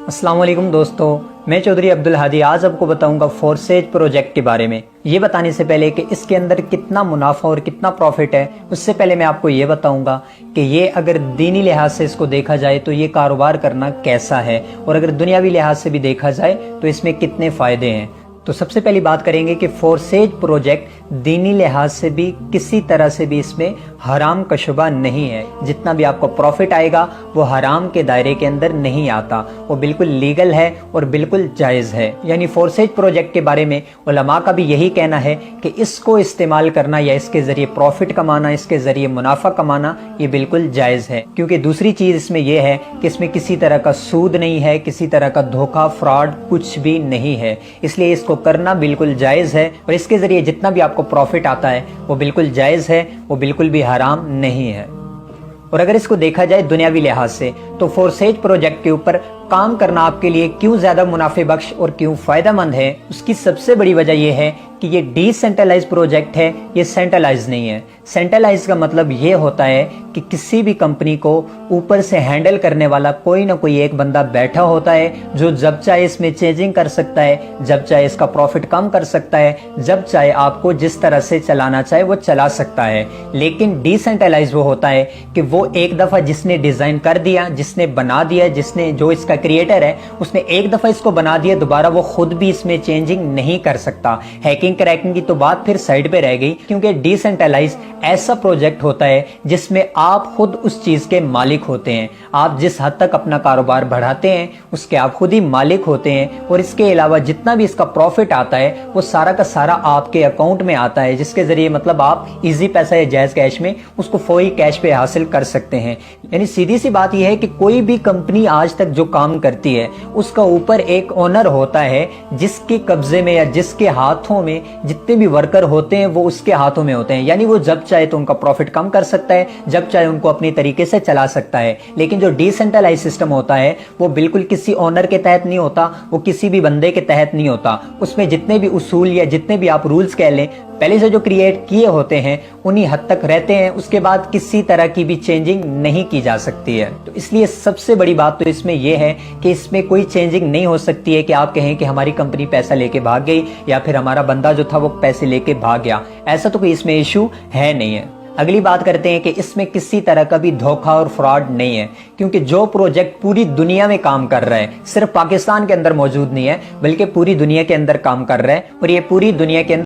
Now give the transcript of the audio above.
अस्सलाम वालेकुम दोस्तों, मैं चौधरी अब्दुल हादी आज आपको बताऊंगा फोर्सेज प्रोजेक्ट के बारे में। ये बताने से पहले कि इसके अंदर कितना मुनाफा और कितना प्रॉफिट है, उससे पहले मैं आपको ये बताऊंगा कि ये अगर दीनी लिहाज से इसको देखा जाए तो ये कारोबार करना कैसा है, और अगर दुनियावी लिहाज से भी देखा जाए तो इसमें कितने फ़ायदे हैं। तो सबसे पहली बात करेंगे कि फोर्सेज प्रोजेक्ट दीनी लिहाज से भी किसी तरह से भी इसमें हराम का शुबा नहीं है। जितना भी आपको प्रॉफिट आएगा वो हराम के दायरे के अंदर नहीं आता, वो बिल्कुल लीगल है और बिल्कुल जायज़ है। यानी फोर्सेज प्रोजेक्ट के बारे में उलमा का भी यही कहना है कि इसको इस्तेमाल करना या इसके ज़रिए प्रॉफिट कमाना, इसके ज़रिए मुनाफा कमाना, ये बिल्कुल जायज़ है। क्योंकि दूसरी चीज़ इसमें यह है कि इसमें किसी तरह का सूद नहीं है, किसी तरह का धोखा, फ्रॉड कुछ भी नहीं है, इसलिए इसको करना बिल्कुल जायज़ है। और इसके ज़रिए जितना भी आपको प्रॉफिट आता है वो बिल्कुल जायज़ है, वो बिल्कुल भी हराम नहीं है। और अगर इसको देखा जाए दुनियावी लिहाज से तो फोर्सेज प्रोजेक्ट के ऊपर काम करना आपके लिए क्यों ज़्यादा मुनाफे बख्श और क्यों फ़ायदेमंद है, उसकी सबसे बड़ी वजह यह है कि ये डिसेंट्रलाइज प्रोजेक्ट है, ये सेंट्रलाइज नहीं है। सेंट्रलाइज का मतलब ये होता है कि किसी भी कंपनी को ऊपर से हैंडल करने वाला कोई ना कोई एक बंदा बैठा होता है जो जब चाहे इसमें चेंजिंग कर सकता है, जब चाहे इसका प्रॉफिट कम कर सकता है, जब चाहे आपको जिस तरह से चलाना चाहे वो चला सकता है। लेकिन डिसेंट्रलाइज वो होता है कि वो एक दफ़ा जिसने डिज़ाइन कर दिया, जिसने बना दिया, जिसने जो इसका क्रिएटर है उसने एक दफ़ा इसको बना दिया, दोबारा वो खुद भी इसमें चेंजिंग नहीं कर सकता। हैकिंग क्रैकिंग की तो बात फिर साइड पे रह गई, क्योंकि डिसेंट्रलाइज ऐसा प्रोजेक्ट होता है जिसमें आप खुद उस चीज के मालिक होते हैं। आप जिस हद तक अपना कारोबार बढ़ाते हैं उसके आप खुद ही मालिक होते हैं, और इसके अलावा जितना भी इसका प्रॉफिट आता है वो सारा का सारा आपके अकाउंट में आता है, जिसके जरिए मतलब आप इजी पैसा या जायज कैश में उसको फौरी कैश पे हासिल कर सकते हैं। यानी सीधी सी बात यह है कि कोई भी कंपनी आज तक जो काम करती है उसका ऊपर एक ओनर होता है जिसके कब्जे में या जिसके हाथों में जितने भी वर्कर होते हैं वो उसके हाथों में होते हैं। यानी वो जब चाहे तो उनका प्रॉफिट कम कर सकता है, जब चाहे उनको अपनी तरीके से चला सकता है। लेकिन जो डिसेंट्रलाइज सिस्टम होता है वो बिल्कुल किसी ओनर के तहत नहीं होता, वो किसी भी बंदे के तहत नहीं होता। उसमें जितने भी उसूल या जितने भी आप रूल्स कह लें पहले से जो क्रिएट किए होते हैं उन्हीं हद तक रहते हैं, उसके बाद किसी तरह की भी चेंजिंग नहीं की जा सकती है। तो इसलिए सबसे बड़ी बात तो इसमें यह है कि इसमें कोई चेंजिंग नहीं हो सकती है कि आप कहें कि हमारी कंपनी पैसा लेके भाग गई या फिर हमारा बंदा जो था वो पैसे लेके भाग गया, ऐसा तो कोई इसमें इशू है नहीं है। अगली बात करते हैं कि इसमें किसी तरह का भी धोखा और फ्रॉड नहीं है, क्योंकि जो प्रोजेक्ट पूरी दुनिया में काम कर रहा है, सिर्फ पाकिस्तान के अंदर मौजूद नहीं है बल्कि पूरी दुनिया के अंदर काम कर रहा है, और ये पूरी दुनिया के अंदर